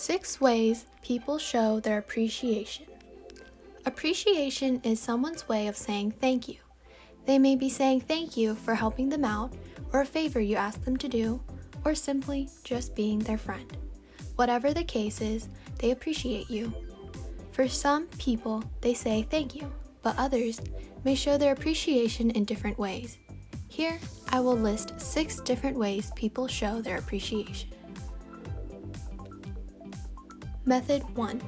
6 ways people show their appreciation. Appreciation is someone's way of saying thank you. They may be saying thank you for helping them out, or a favor you asked them to do, or simply just being their friend. Whatever the case is, they appreciate you. For some people, they say thank you, but others may show their appreciation in different ways. Here, I will list 6 different ways people show their appreciation. Method 1.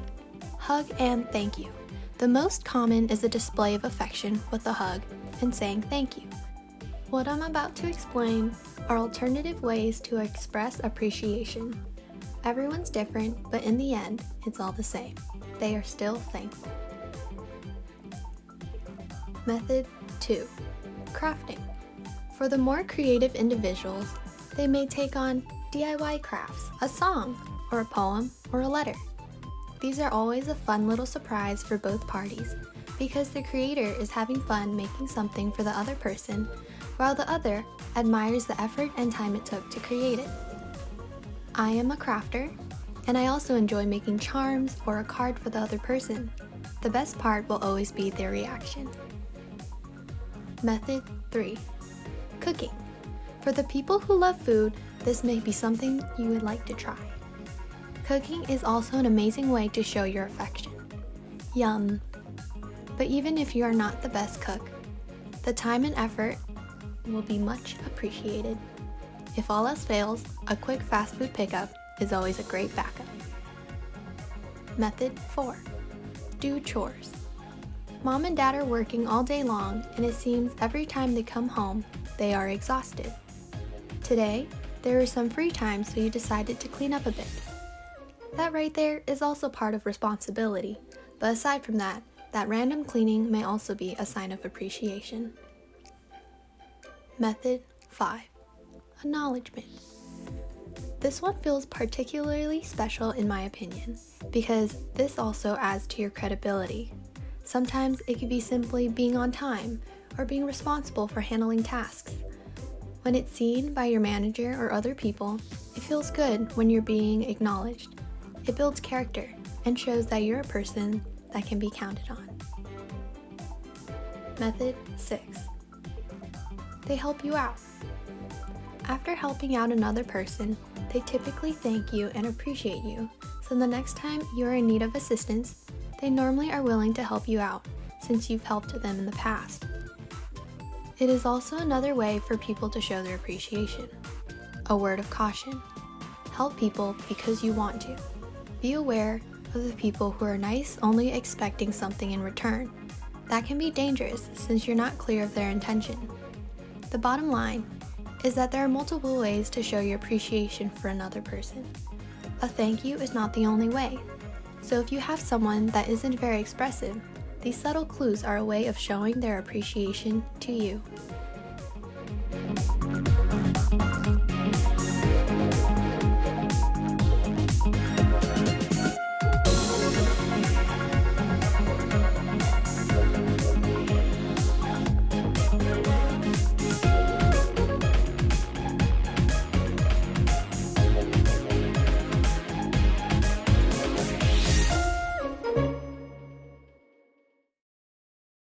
Hug and thank you. The most common is a display of affection with a hug and saying thank you. What I'm about to explain are alternative ways to express appreciation. Everyone's different, but in the end, it's all the same. They are still thankful. Method 2. Crafting. For the more creative individuals, they may take on DIY crafts, a song, or a poem, or a letter. These are always a fun little surprise for both parties because the creator is having fun making something for the other person, while the other admires the effort and time it took to create it. I am a crafter, and I also enjoy making charms or a card for the other person. The best part will always be their reaction. Method 3. Cooking. For the people who love food, this may be something you would like to try. Cooking is also an amazing way to show your affection. Yum! But even if you are not the best cook, the time and effort will be much appreciated. If all else fails, a quick fast food pickup is always a great backup. Method 4. Do chores. Mom and Dad are working all day long, and it seems every time they come home, they are exhausted. Today, there is some free time, so you decided to clean up a bit. That right there is also part of responsibility, but aside from that, that random cleaning may also be a sign of appreciation. Method 5. Acknowledgment. This one feels particularly special in my opinion, because this also adds to your credibility. Sometimes it could be simply being on time or being responsible for handling tasks. When it's seen by your manager or other people, it feels good when you're being acknowledged. It builds character and shows that you're a person that can be counted on. Method 6. They help you out. After helping out another person, they typically thank you and appreciate you, so the next time you're in need of assistance, they normally are willing to help you out since you've helped them in the past. It is also another way for people to show their appreciation. A word of caution. Help people because you want to. Be aware of the people who are nice only expecting something in return. That can be dangerous since you're not clear of their intention. The bottom line is that there are multiple ways to show your appreciation for another person. A thank you is not the only way. So if you have someone that isn't very expressive, these subtle clues are a way of showing their appreciation to you.